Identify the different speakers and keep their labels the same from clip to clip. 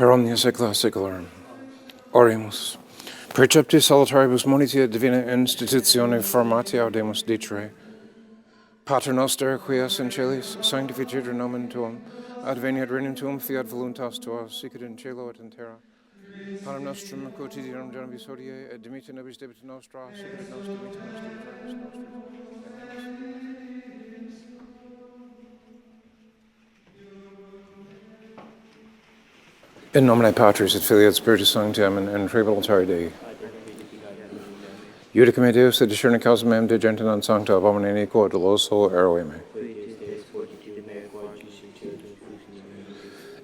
Speaker 1: per omnia saecula saeculorum. Oremus. Precepti solitaribus moniti et divina institutione formatio audemus dicere. Pater noster, qui es in celis, sanctificetur nomen tuum, adveniat regnum tuum, fiat voluntas tua, sicut in cielo et in terra. Panem nostrum quotidianum da nobis hodie, et dimitte nobis debita nostra, sicut et nos dimitte nos debitoribus nostris. In nomine Patris et Filii et Spiritus Sancti, amen, in tribulatari Dei. Iudice me Deus et discerne causam meam de gente non sancta abomine quo doloso eroe me.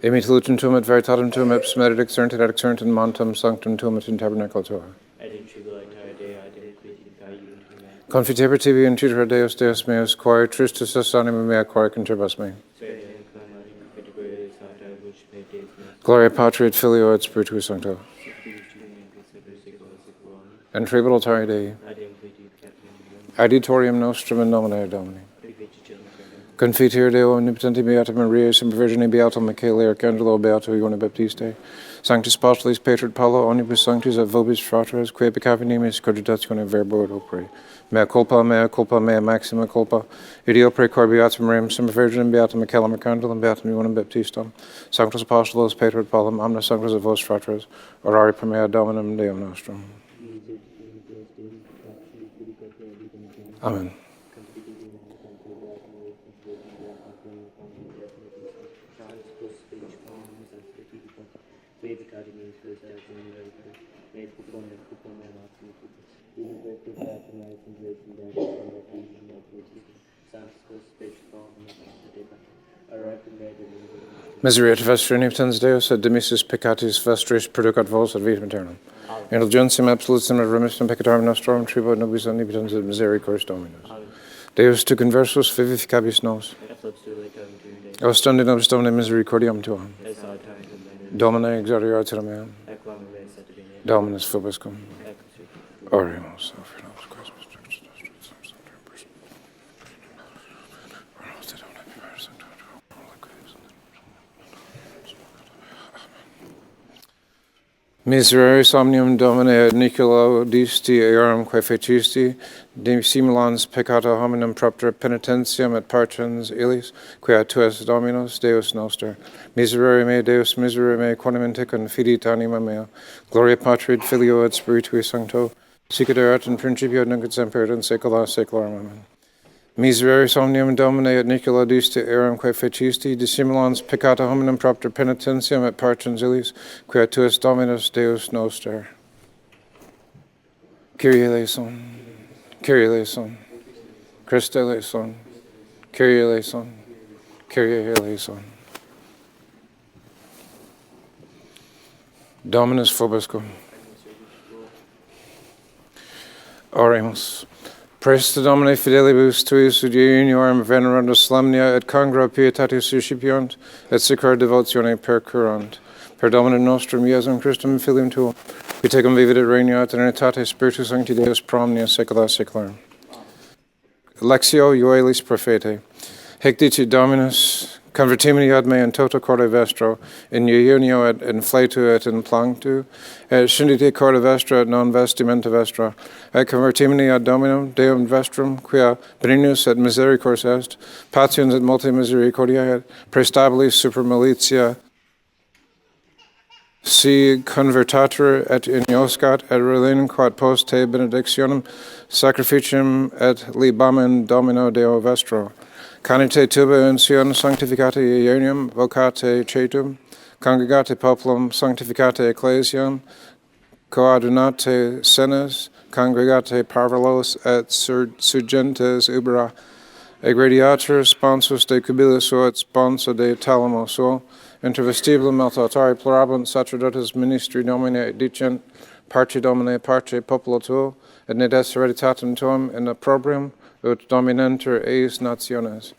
Speaker 1: Emi lutum tuum et veritatem tuum et merit exernt in montem sanctum tuum et in tabernacle tua. Confiteber tibi in tutere Deus meus, quae tristus est anima mea, quae conturbas me. Gloria Patri et Filio et Spiritui Sancto. En tribulatari Dei. Adiutorium nostrum in nomine Domini. Confiteor Deo omnipotenti beata Maria, semper Virgine beato Michael, Arcangelo beato Ioanne Baptiste, Sanctus Apostolis Pater Paulo, omnibus sanctis et vobis fratres, quae peccavi nimis cogitatione verbo et opere. Mea culpa, maxima culpa. Ideo precor beatum rem, semper Virginem beatum Michaelum Arcangelum beatum Ioannem Baptistam, Sanctus Apostolos Pater et Paulum, omnes sanctus et vos fratres, orari per mea Dominum Deum nostrum. Amen. Miserere vestre omnipotens Deus et demissus peccatis vestris producat vos ad vitam aeternam. Indulgentiam absolutum et remissionem peccatorum nostrorum tribuit nobis omnipotens et misericors Dominus. Deus tu conversus vivificabis nos. Ostende nobis Domine misericordiam tuam. Domine exaudiar aetera meam. Dominus vobiscum. Oremus. Miserere somnium Domine et Nicolo disti eorum quae fecisti, dissimulans peccata hominum propter penitentiam et partens illis, quia tu es Dominus, Deus noster. Miserere me, Deus, miserere me, quondam inticum fidit anima mea. Gloria Patri et Filio et Spiritui Sancto, sicut erat in principio nunc et semper et in saecula saeculorum. Amen. Miserere somnium Domine et Nicolo disti eorum quae fecisti, dissimulans peccata hominum propter penitentiam et partens illis, quia tu es Dominus, Deus noster. Kyrie eleison, Kyrie eleison, Christe eleison, Kyrie eleison, Kyrie eleison. Dominus vobiscum. Oremus. Praeste Domine fidelibus tuis ut uniorum veneranda solemnia et congra pietatis suscipiunt, et sicur devotione percurrant. Per Domine nostrum Iesum Christum Filium tuum, qui tecum vivit et regnat in unitate Spiritus Sancti Deus pro omnia saecula saeculorum. Lectio Ioelis Prophetae. Hic dicit Dominus, convertimini ad me in toto corde vestro, in iunio et in fletu et in planctu, et scindite corde vestra et non vestimenta vestra, et convertimini ad Dominum, Deum vestrum, quia benignus et misericors est, patiens et multi misericordiae, et praestabilis super militia, si convertatur et ignoscat, et relinquat quod post te benedictionem, sacrificium et libamen Domino Deo vestro. Canite tuba in Sion sanctificate Ionium, vocate cetum, congregate populum, sanctificate ecclesiam, coadunate senes, congregate parvulos et surgentes ubera, egrediatur sponsus de cubilis et sponsa de talamo suo, inter vestibulum altari plurabunt sacerdotes ministri Domine dicent, parce Domine parce populo tuo, et ne des hereditatem tuum in opprobrium, ut dominenter eis nationes.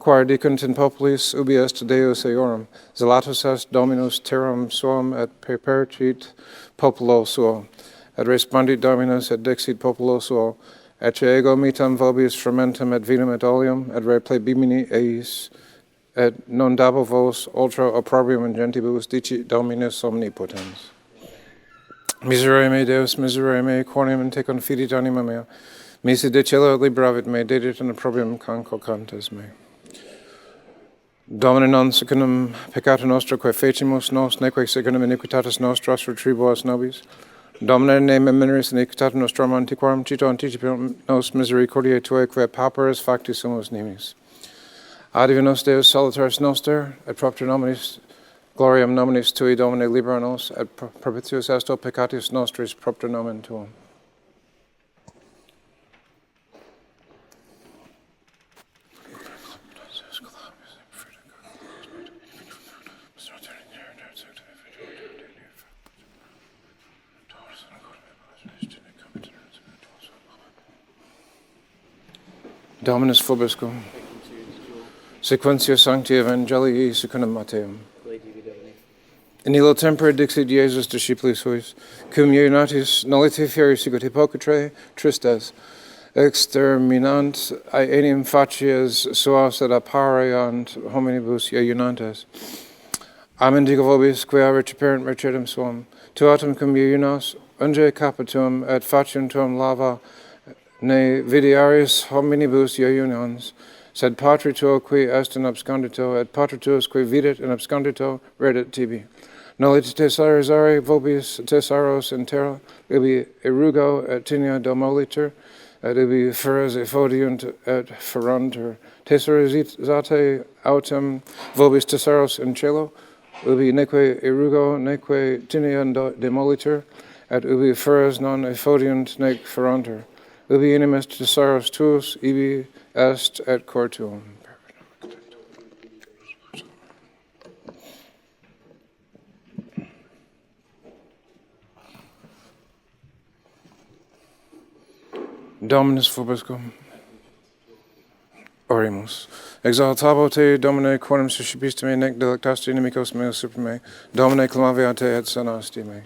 Speaker 1: Quae dicunt in populis ubi est Deus eorum, zelatus est Dominus terram suum et perpercit populo suo. Et respondit Dominus et dixit populo suo, ecce ego mitam vobis fermentum et vinum et oleum, et replebimini eis et non dabo vos ultra opprobrium ingentibus dici Dominus omnipotens. Miserere me Deus, miserere me, quoniam in te confidit anima mea, misi de celo libravit me, dedit in opprobrium concocantes me. Domine non secundum peccata nostra quae fecimus nos, neque secundum iniquitatis nostras retribuas nobis. Domine ne memoris iniquitatem nostrum antiquarum cito anticipium nos misericordiae Tuae quae pauperis facti sumus nimis. Adive nos Deus salutaris noster, et propter nominis gloriam nominis Tui Domine libera nos, et propitius esto peccatius nostris propter nomen Tuum. Dominus vobiscum. Sequentia Sancti Evangelii secundum Mateum. In illo tempore dixit Iesus discipulis suis, cum iunatis nolite fieri sicut hypocritre, tristes, exterminant aenim facies suas et appareant hominibus iunantes. Amen digo vobis, quae reciperent mercedem suam, tuatum cum iunas, unge cappa tuum, et facium tuum lava, ne videaris hominibus iunans, sed patri tuo qui est in abscondito, et patri tuus qui vidit in abscondito, reddit tibi. Nolite tesarizare vobis tesaros in terra, ibi erugo et tinea demoliter, et ibi feres effodiunt et feruntur. Tesarizate autem vobis tesaros in cielo, ubi neque erugo, neque tinea demoliter, et ubi feres non effodiunt nec feruntur. Ubi enim est tesaros tuus, ibi est et cor tuum. Dominus vobiscum. Oremus. Exaltabo te, Domine, quorum suscipiste me, nec delectaste inimicos meus super me. Domine, clamavi te et sanasti me.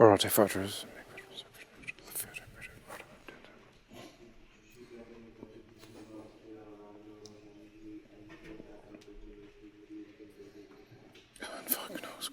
Speaker 1: Orate fratres. Fuck knows,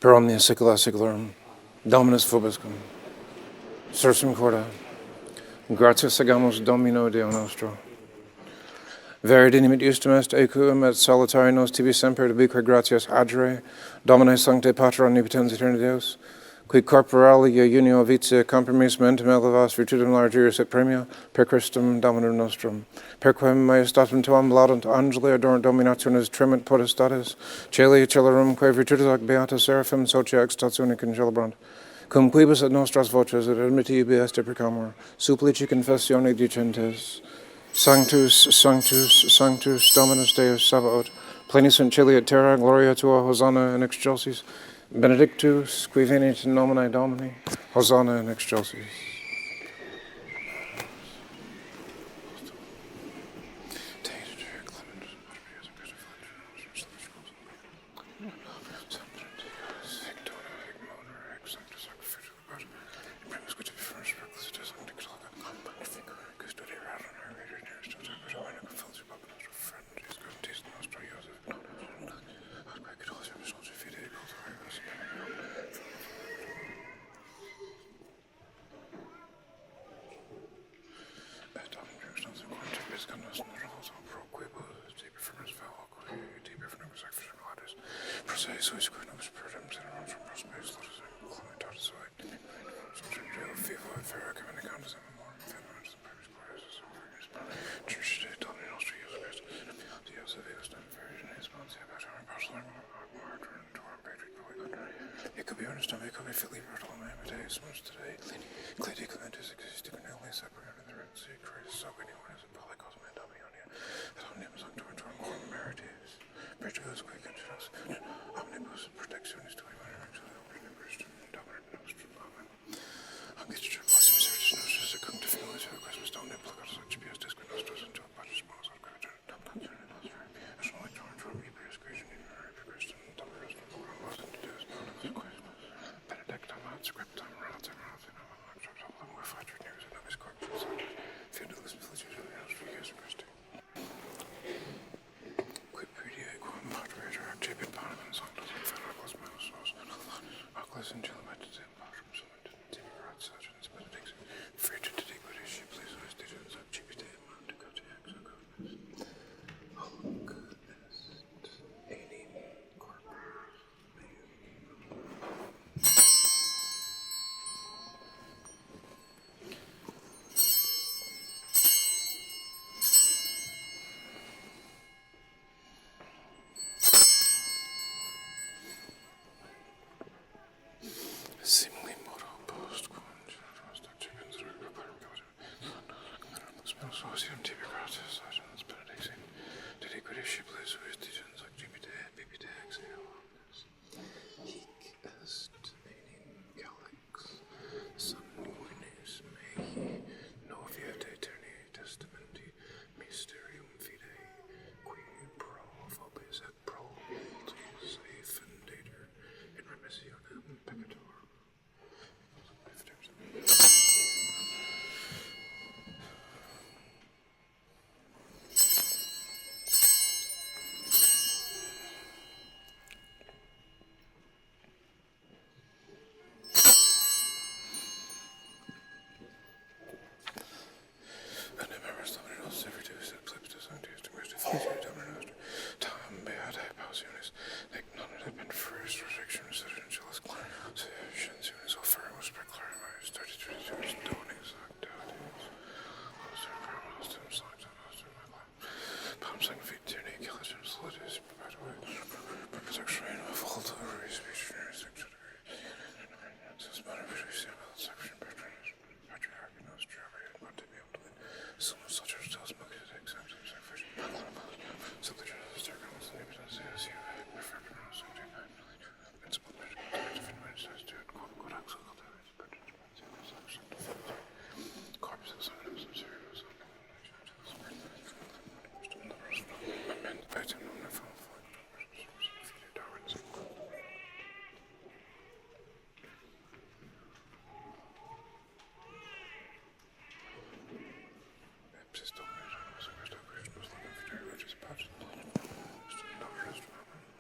Speaker 1: per omnia saecula saeculorum. Dominus vobiscum. Sursum corda. Gratias agamus Domino Deo nostro. Vere dinimit justum est equum et salutari nos tibi semper ubique gratias agere, Domine sancte Pater omnipotens aeterni Deus, qui corporalia unio vitia compromis mentem elevas virtutem largiris et premia, per Christum Dominum nostrum, per quem majestatem tuam laudant angeli adorant dominationis tremant potestates, caeli celerum quae virtutis ac beata seraphim socia exstatione congelabrant, cum quibus et nostras voces et admitti ibi est precamur, supplici confessione dicentes, Sanctus, Sanctus, Sanctus, Dominus Deus Sabaoth, plenis in cieli et terra, gloria tua, Hosanna in excelsis, benedictus, qui venit in nomine Domini, Hosanna in excelsis.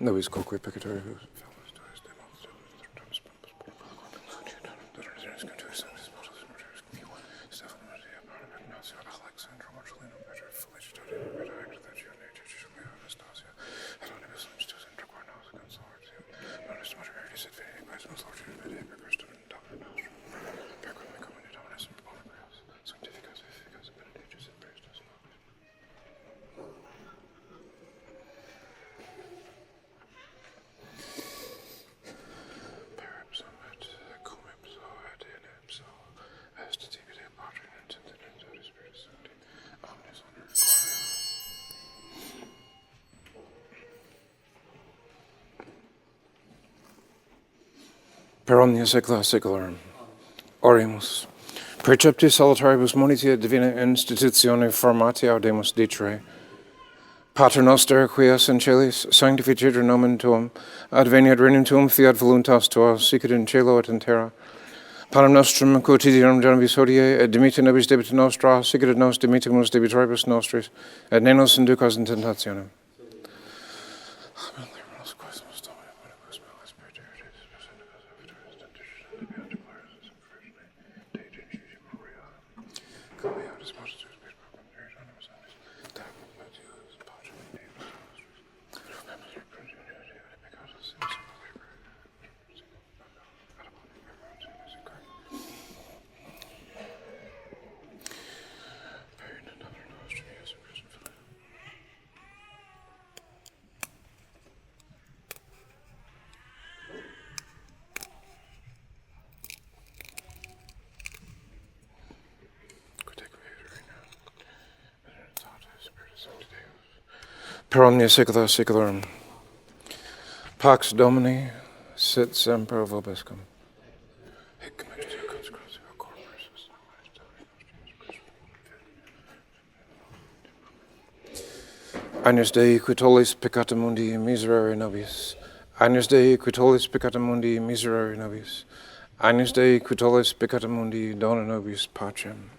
Speaker 1: Nobis quoque peccatoribus. Per omnia secula secularum. Oremus. Precepti solitaribus monitia divina institutione formati audemus dicere. Pater noster, qui es in celis, sanctificetur nomen tuum, adveniat regnum tuum, fiat voluntas tua, sicut in cielo et in terra. Panem nostrum quotidianum da nobis hodie, et dimitte nobis debita nostra, sicut et nos dimittimus debitoribus nostris, et ne nos inducas in tentationem. Per omnia secula secularum. Pax Domini sit semper vobiscum. Agnus Dei qui tollis peccata mundi miserere nobis. Agnus Dei qui tollis peccata mundi miserere nobis. Agnus Dei qui tollis peccata mundi dona nobis pacem.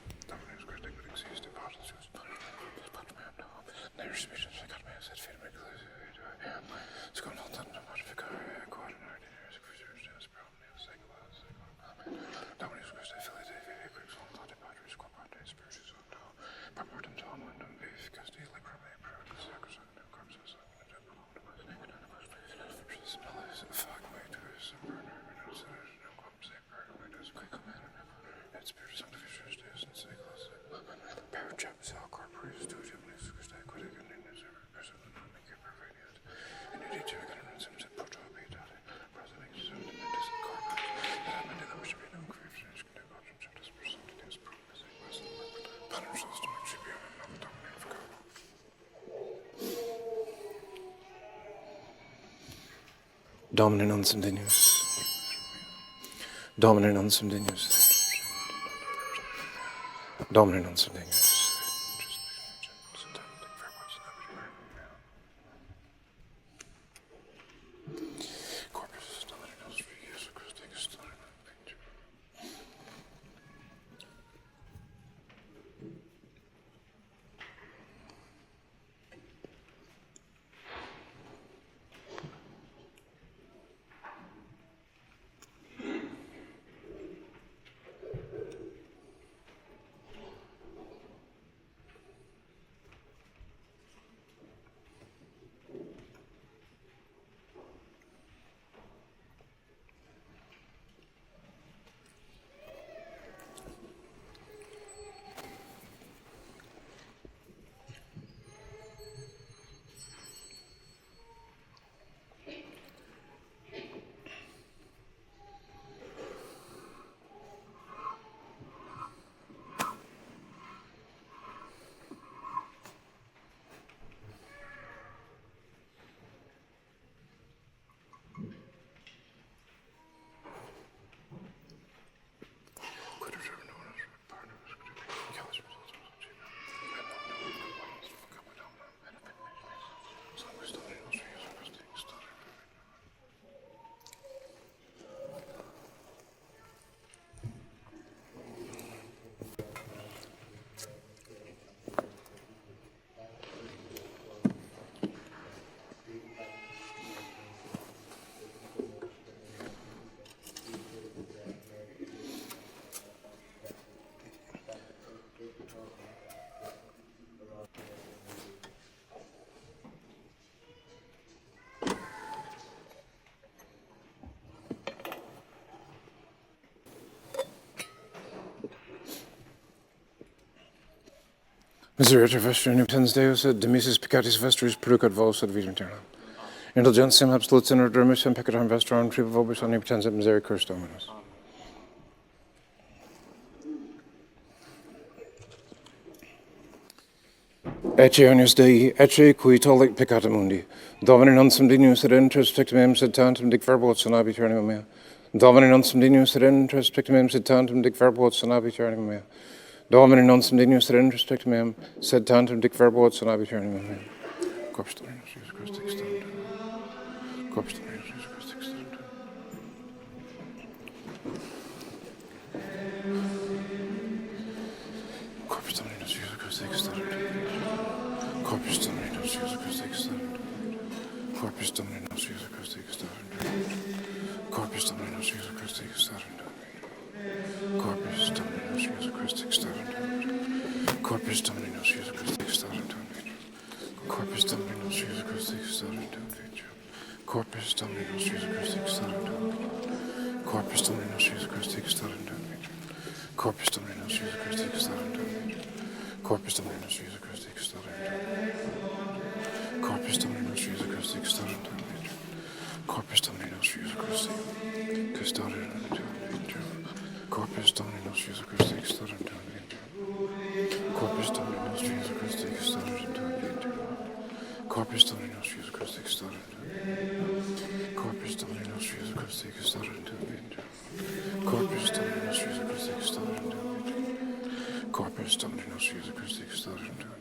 Speaker 1: Domine non sum dignus. Domine non sum dignus. Domine non sum dignus. Miserere vestra nuptens Deus et demisis peccatis vestris producat vos ad vitam aeternam. Indulgentiam absolutum et remission peccatum vestram tripa vobis omnipotens et misericors Dominus. Ecce agnus Dei, ecce cui tollit peccata mundi. Domine non sum dignus et intres pectum meum sed tantum dic verbo et sonabi aeternam mea. Domine non sum dignus et intres pectum meum sed tantum dic verbo et sonabi aeternam mea. Domine non sum dignus et intres pectum meum sed tantum dic verbo et sonabi aeternam mea. Corpus Domini nostri Iesu Christi extendum. Corpus Domini nostri Iesu Christi extendum. Corpus Domini nostri Iesu Christi extendum. Corpus Domini nostri Iesu Christi extendum. Corpus Domini nostri Iesu Christi extendum. Corpus Domini nostri Iesu Christi extendum. Corpus Domini nostri Iesu Christi extendum. Corpus Domini nostri Iesu Christi extendum. Corpus Domini nostri Iesu Christi extendum. Corpus Domini nostri Iesu Christi extendum. Corpus Domini nostri Iesu Christi extendum. Corpus Domini nostri Iesu Christi extendum. Corpus Domini nostri Iesu Christi extendum. Corpus Domini nostri Iesu Christi extendum. Corpus Domini nostri Iesu Christi extendum. Corpus Domini nostri Iesu Christi extendum. Corpus Domini nostri Iesu Christi extendum. Corpus Domini nostri Iesu Christi extendum. Corpus Domini nostri Iesu Christi extendum. Corpus Domini nostri Iesu Christi extendum. Corpus Domini nostri Iesu Christi extendum.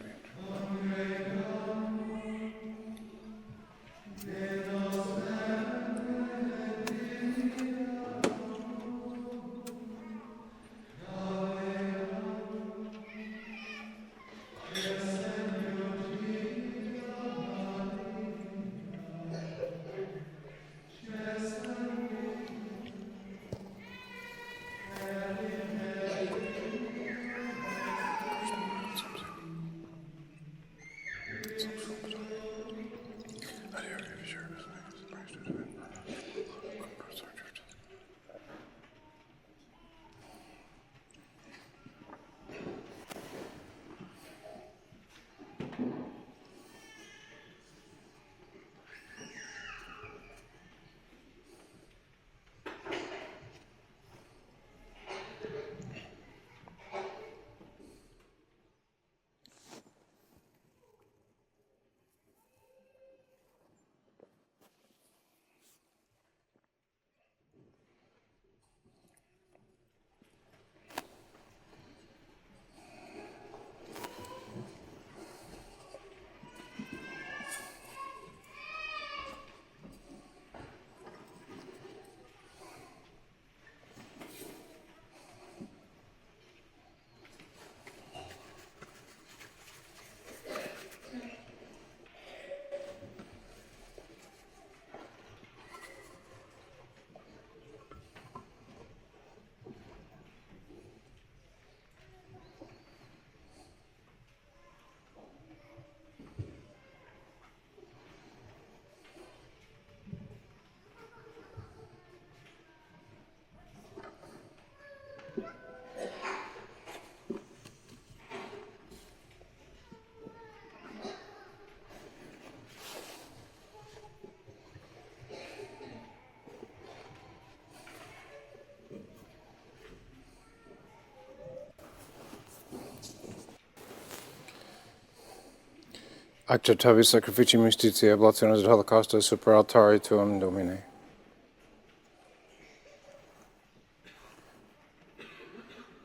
Speaker 1: Acceptavi sacrificium justitiae oblationes et holocausta super altare tuum, Domine.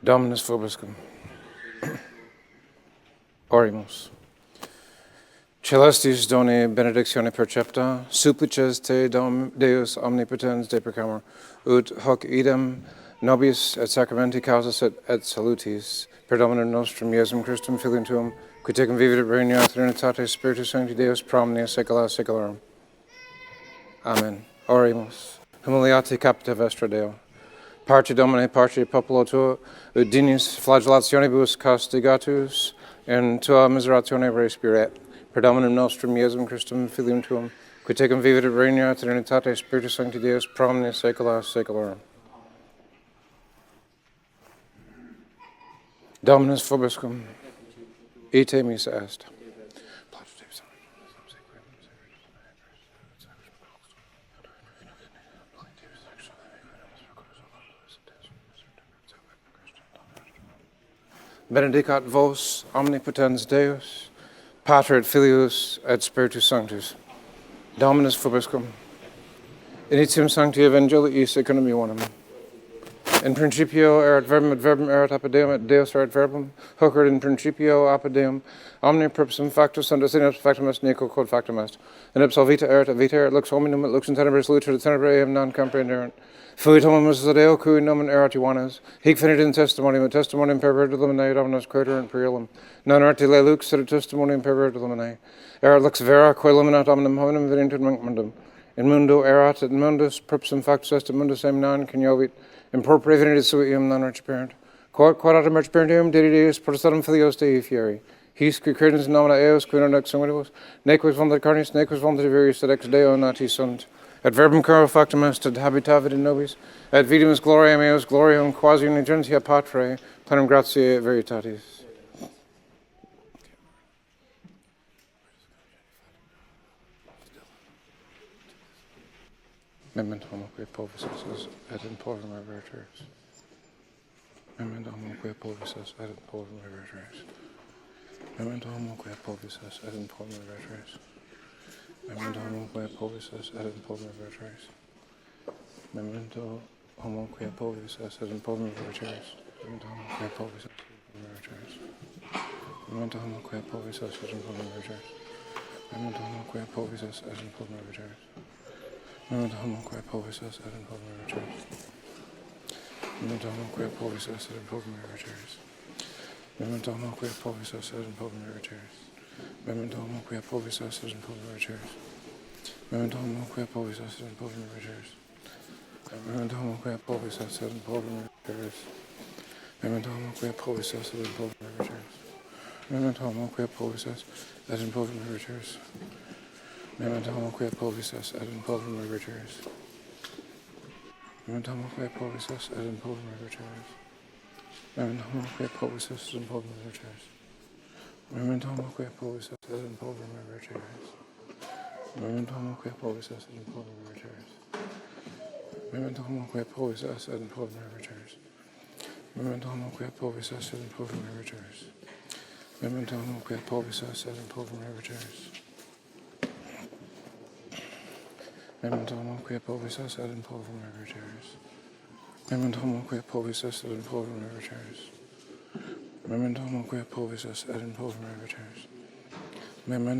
Speaker 1: Dominus vobiscum. Oremus. Celestis doni benedictione percepta, supplices te Deus omnipotens deprecamur, ut hoc idem nobis et sacramenti causas et salutis, per Dominum nostrum Iesum Christum Filium tuum, qui tecum vivit et regnat in unitate Spiritus Sancti Deus pro omnia saecula saeculorum. Amen. Oremus. Humiliate capita vestra Deo. Parce Domine, parce populo tuo, ut dignis flagellationibus castigatus, in tua miseratione respiret, per Dominum nostrum Iesum Christum Filium tuum, qui tecum vivit et regnat in unitate Spiritus Sancti Deus pro omnia saecula saeculorum. Dominus vobiscum. ite missa est. Benedicat vos omnipotens Deus, Pater et Filius et Spiritus Sanctus. Dominus vobiscum. Initium sancti evangelii secundum Ioannum. In principio erat verbum, et verbum erat apud Deum, et Deus erat verbum. Hoc erat in principio apud Deum. Omnia purposum factus sunt in ipsa factum est, neco quod factum est. In ipsa vita erat, et vita erat lux hominum, et lux in tenebris lucer, et tenebrae eam non comprehenderant. Fuit hominis Deo, cui nomen erat Ioannes. Hic venit in testimonium, et testimonium per virtutum Domini Dominus creator per ilum. Non arti le lux, et testimonium per virtutum Domini. Erat lux vera, quae illuminat omnem hominum venint in mundum. In mundo erat, et mundus purposum factus est, et mundus eam non coniovit. Impropria venit sui eum non reciperent. Quod autem reciperent eum, Dei Deus potestatem Filios Dei fieri. His qui credens in nomina eos, qui non ex sanguinibus, nequis voluntat carnis, nequis voluntat viris, et ex Deo nati sunt. Et verbum caro factum est, et habitavit in nobis, et vidimus gloriam eos, gloriam quasi unigentia Patre, plenum gratiae et veritatis. Memento homoque povis es, et in povum reverteris. Memento homoque povis es, et in povum reverteris. Memento homoque povis es, et in povum reverteris. Memento homoque povis es, et in povum reverteris. Memento homoque povis es, et in povum reverteris. Memento homoque povis es, et in povum reverteris. Memento homoque povis es, et in povum reverteris. Memento homoque povis es, et in povum reverteris. Memento homoque povis es, et in povum reverteris. Memento homoque povis es, et in povum reverteris. Memento homoque povis es, et in povum reverteris. Memento homoque povis es, et in povum reverteris. Memento homoque povis es, et in povum reverteris. Memento homoque povis es, et in povum reverteris. Memento homoque povis es, et in povum reverteris. Memento homoque povis es, et in povum reverteris. Memento homoque povis es, et in povum reverteris. Memento homoque povis es, et in povum reverteris. Memento homoque povis es, et in povum reverteris. Memento homoque povis es, et in povum reverteris. Memento homoque povis es, et in povum reverteris. Memento homoque povis es, et in povum reverteris. Memento homoque povis es, et in povum reverteris. Memento homoque povis es, et in povum reverteris. Memento homoque povis es, et in povum reverteris. Memento homoque povis es, et in povum reverteris. Memento homoque povis es, et in povum reverteris. Memento